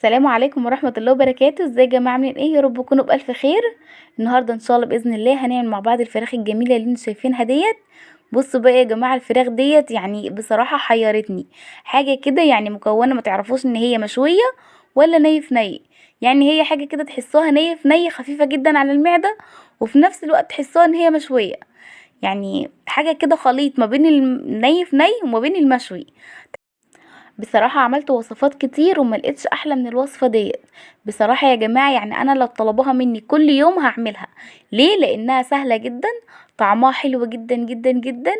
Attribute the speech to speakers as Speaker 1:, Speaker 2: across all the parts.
Speaker 1: السلام عليكم ورحمة الله وبركاته. ازاي يا جماعة عاملين ايه؟ يا رب تكونوا بألف خير. النهاردة ان شاء الله بإذن الله هنعمل مع بعض الفراخ الجميلة اللي انتوا شايفينها ديت. بصوا بقى يا جماعة، الفراخ ديت يعني بصراحة حيرتني. حاجة كده يعني مكونة ما تعرفوش ان هي مشوية ولا ني في ني. يعني هي حاجة كده تحسوها ني في ني، خفيفة جدا على المعدة، وفي نفس الوقت تحسوها ان هي مشوية. يعني حاجة كده خليط ما بين الني في ني وما بين المشوي. بصراحة عملت وصفات كتير وما لقيتش احلى من الوصفة ديت. بصراحة يا جماعة يعني انا لو طلبوها مني كل يوم هعملها. ليه؟ لانها سهلة جدا، طعمها حلو جدا جدا جدا،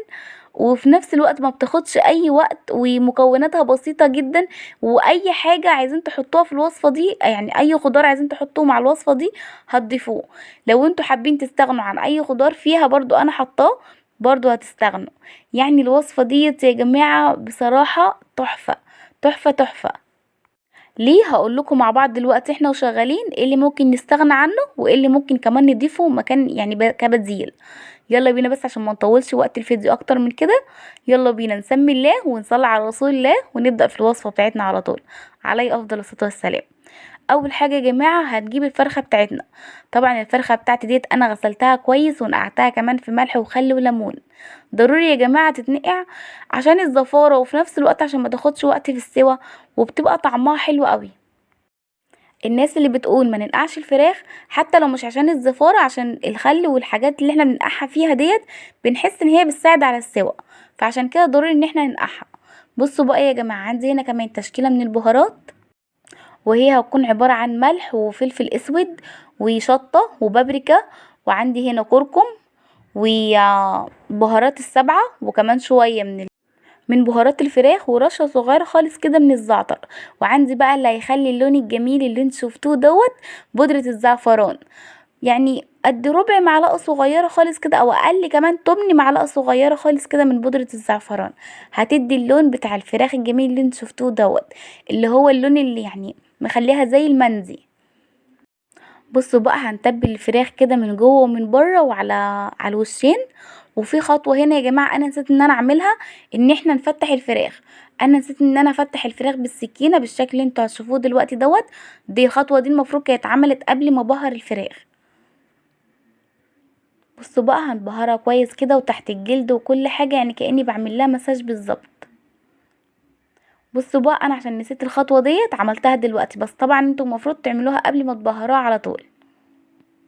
Speaker 1: وفي نفس الوقت ما بتاخدش اي وقت، ومكوناتها بسيطة جدا. واي حاجة عايزين تحطوها في الوصفة دي، يعني اي خضار عايزين تحطوه مع الوصفة دي هتضيفوه. لو انتوا حابين تستغنوا عن اي خضار فيها برضو انا حطاه، برضو هتستغنوا. يعني الوصفة ديت يا جماعة بصراحة تحفة، تحفة تحفة. ليه؟ هقول لكم مع بعض دلوقتي احنا وشغالين ايه اللي ممكن نستغنى عنه وايه اللي ممكن كمان نضيفه مكان، يعني كبديل. يلا بينا بس عشان ما نطولش وقت الفيديو اكتر من كده. يلا بينا نسمي الله ونصلي على رسول الله ونبدأ في الوصفة بتاعتنا على طول. عليه افضل الصلاة والسلام. اول حاجه يا جماعه هنجيب الفرخه بتاعتنا. طبعا الفرخه بتاعتي ديت انا غسلتها كويس ونقعتها كمان في ملح وخل وليمون. ضروري يا جماعه تتنقع عشان الزفاره، وفي نفس الوقت عشان ما تاخدش وقت في السوا، وبتبقى طعمها حلو قوي. الناس اللي بتقول ما ننقعش الفراخ، حتى لو مش عشان الزفاره، عشان الخل والحاجات اللي احنا بننقعها فيها ديت بنحس ان هي بتساعد على السوا، فعشان كده ضروري ان احنا ننقعها. بصوا بقى يا جماعه، عندي هنا كمان تشكيله من البهارات، وهي هتكون عبارة عن ملح وفلفل اسود وشطة وبابريكا، وعندي هنا كركم وبهارات السبعة، وكمان شوية من بهارات الفراخ، ورشة صغيرة خالص كده من الزعتر. وعندي بقى اللي هيخلي اللون الجميل اللي انت شفتوه دوت، بودرة الزعفران. يعني قد ربع معلقة صغيرة خالص كده، او اقل كمان، تمن معلقة صغيرة خالص كده من بودرة الزعفران. هتدي اللون بتاع الفراخ الجميل اللي انت شفتوه دوت، اللي هو اللون اللي يعني مخليها زي المندي. بصوا بقى، هنتبل الفراخ كده من جوه ومن بره على الوشين. وفي خطوه هنا يا جماعه انا نسيت ان انا اعملها، ان احنا نفتح الفراخ. انا نسيت ان انا افتح الفراخ بالسكينه بالشكل اللي انتوا هتشوفوه دلوقتي دوت. دي الخطوه دي المفروض كانت اتعملت قبل ما بهر الفراخ. بصوا بقى، هنبهرها كويس كده وتحت الجلد وكل حاجه، يعني كاني بعمل لها مساج بالظبط. بصوا بقى، انا عشان نسيت الخطوه ديت عملتها دلوقتي، بس طبعا انتوا المفروض تعملوها قبل ما تبهروها على طول.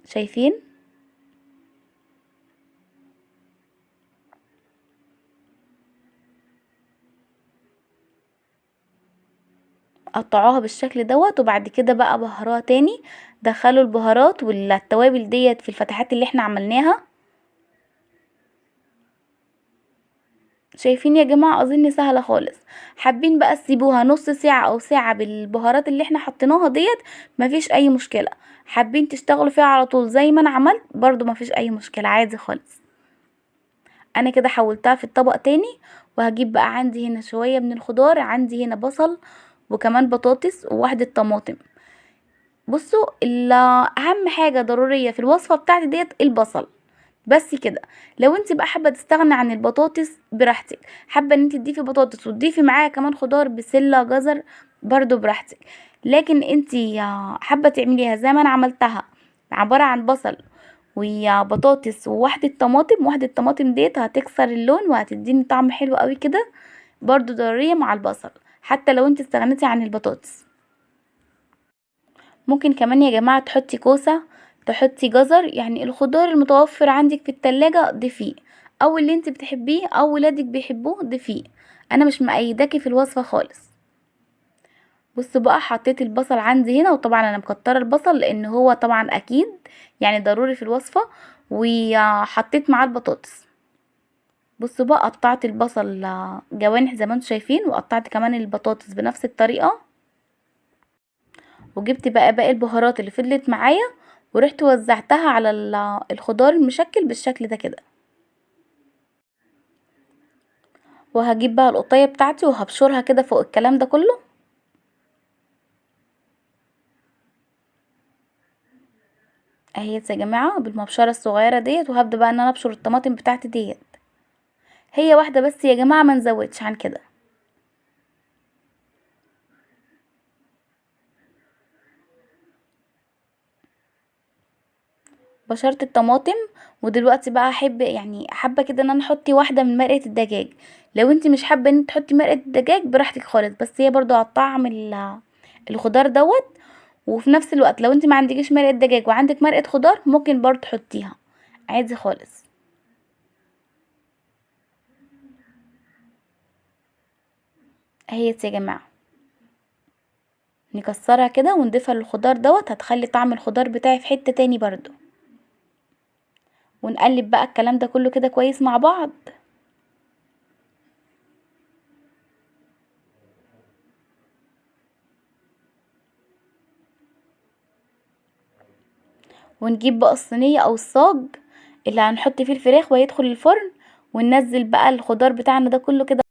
Speaker 1: شايفين؟ قطعوها بالشكل دوت، وبعد كده بقى بهروها تاني. دخلوا البهارات والتوابل ديت في الفتحات اللي احنا عملناها. شايفين يا جماعة؟ اظن سهلة خالص. حابين بقى تسيبوها نص ساعة او ساعة بالبهارات اللي احنا حطيناها ديت، مفيش اي مشكلة. حابين تشتغلوا فيها على طول زي ما انا عملت برضو مفيش اي مشكلة، عادي خالص. انا كده حولتها في الطبق تاني. وهجيب بقى عندي هنا شوية من الخضار، عندي هنا بصل وكمان بطاطس وواحدة طماطم. بصوا، اهم حاجه ضروريه في الوصفه بتاعتي ديت البصل، بس كده. لو انت بقى حابه تستغني عن البطاطس براحتك، حابه ان انت تضيفي بطاطس وتضيفي معاها كمان خضار بسله جزر، برضو براحتك. لكن انت حابه تعمليها زي ما انا عملتها، عباره عن بصل وبطاطس وواحده طماطم، واحده طماطم ديت هتكسر اللون وهتديني طعم حلو قوي كده، برضو ضروريه مع البصل، حتى لو انت استغنيتي عن البطاطس. ممكن كمان يا جماعة تحطي كوسة، تحطي جزر، يعني الخضار المتوفر عندك في التلاجة ضيفيه، او اللي انت بتحبيه او ولادك بيحبوه ضيفيه. انا مش مأيداكي في الوصفة خالص. بصوا بقى، حطيت البصل عندي هنا، وطبعا انا مكتره البصل لان هو طبعا اكيد يعني ضروري في الوصفة. وحطيت معاه البطاطس. بصوا بقى، قطعت البصل جوانح زي ما انتم شايفين، وقطعت كمان البطاطس بنفس الطريقة. وجبت بقى باقي البهارات اللي فضلت معايا، ورحت وزعتها على الخضار المشكل بالشكل ده كده. وهجيب بقى القطية بتاعتي وهبشرها كده فوق الكلام ده كله. اهيت يا جماعة بالمبشرة الصغيرة ديت، وهبدأ بقى ان انا ابشر الطماطم بتاعتي ديت. هي واحدة بس يا جماعة، ما نزودش عن كده. بشرت الطماطم. ودلوقتي بقى احب يعني حابه كده ان انا احط واحده من مرقه الدجاج. لو انت مش حابه ان انت تحطي مرقه الدجاج براحتك خالص، بس هي برضو هتطعم الخضار دوت. وفي نفس الوقت لو انت ما عندكيش مرقه دجاج وعندك مرقه خضار ممكن برضو تحطيها عادي خالص. اهيت يا جماعه، نكسرها كده ونضيفها للخضار دوت، هتخلي طعم الخضار بتاعي في حته تاني برضو. ونقلب بقى الكلام ده كله كده كويس مع بعض. ونجيب بقى الصينيه او الصاج اللي هنحط فيه الفراخ ويدخل الفرن، وننزل بقى الخضار بتاعنا ده كله كده.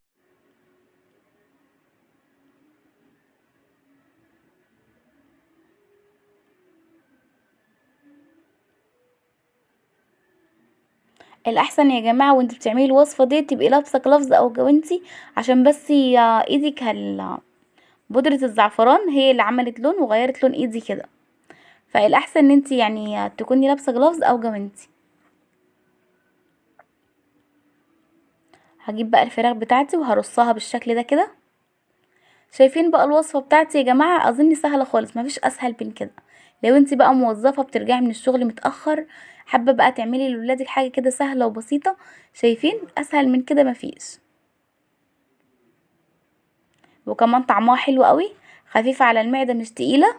Speaker 1: الاحسن يا جماعه وانت بتعملي الوصفه دي تبقي لابسه جلافز او جوانتي، عشان بس ايدك بودره الزعفران هي اللي عملت لون وغيرت لون ايدي كده. فالاحسن ان انت يعني تكوني لابسه جلافز او جوانتي. هجيب بقى الفراخ بتاعتي وهرصها بالشكل ده كده. شايفين بقى الوصفه بتاعتي يا جماعه؟ اظن سهله خالص، مفيش اسهل من كده. لو انت بقى موظفه بترجعي من الشغل متاخر، حابه بقى تعملي لولادك حاجه كده سهله وبسيطه، شايفين اسهل من كده مفيش. وكمان طعمها حلو قوي، خفيفه على المعده مش تقيله.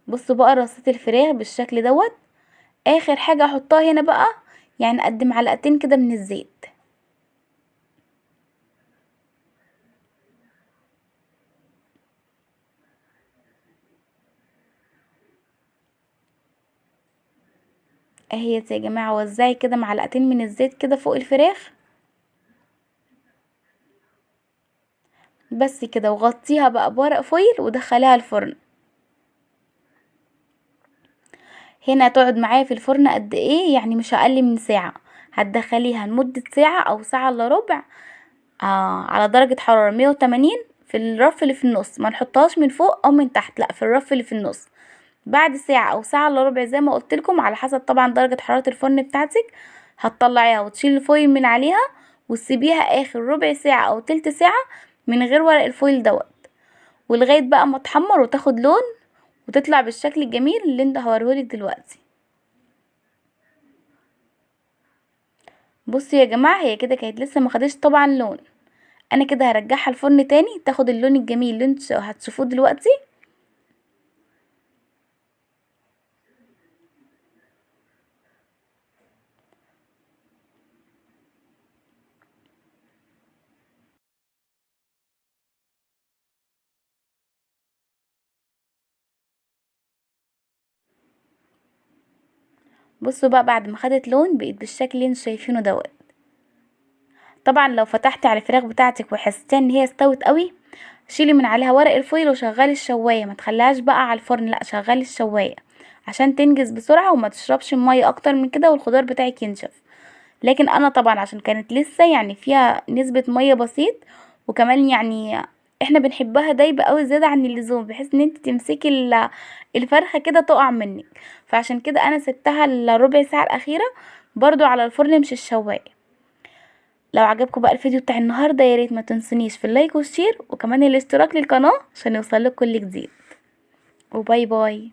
Speaker 1: بصوا بقى رصيت الفراخ بالشكل دوت. اخر حاجه احطها هنا بقى يعني قد معلقتين كده من الزيت. اهي يا جماعه وزعي كده معلقتين من الزيت كده فوق الفراخ. بس كده، وغطيها بقى بورق فويل ودخليها الفرن. هنا تقعد معايا في الفرن قد ايه؟ يعني مش اقل من ساعه. هتدخليها لمده ساعه او ساعه الا ربع، على درجه حراره 180 في الرف اللي في النص. ما نحطهاش من فوق او من تحت، لا في الرف اللي في النص. بعد ساعة او ساعة الا ربع زي ما قلت لكم على حسب طبعا درجة حرارة الفرن بتاعتك، هتطلعيها وتشيل الفويل من عليها، وتسيبيها اخر ربع ساعة او تلت ساعة من غير ورق الفويل دوت، ولغاية بقى ما تحمر وتاخد لون وتطلع بالشكل الجميل اللي انت هوريهولك دلوقتي. بصوا يا جماعة هي كده كانت لسه ما خدتش طبعا لون. انا كده هرجعها الفرن تاني تاخد اللون الجميل اللي انتوا هتشوفوه دلوقتي. بصوا بقى بعد ما خدت لون بقت بالشكل اللي انتوا شايفينه دوت. طبعا لو فتحتي على الفراخ بتاعتك وحسيتي ان هي استوت قوي، شيلي من عليها ورق الفويل وشغلي الشوايه، ما تخليهاش بقى على الفرن، لا شغلي الشوايه عشان تنجز بسرعه وما تشربش ميه اكتر من كده والخضار بتاعك ينشف. لكن انا طبعا عشان كانت لسه يعني فيها نسبه ميه بسيط، وكمان يعني احنا بنحبها دايبه قوي زياده عن اللزوم بحيث ان انت تمسكي الفرخه كده تقع منك. فعشان كده انا سبتها الربع ساعه الاخيره برضو على الفرن مش الشوايه. لو عجبكم بقى الفيديو بتاع النهارده يا ريت ما تنسونيش في اللايك والشير وكمان الاشتراك للقناه عشان يوصلك كل جديد. وباي باي.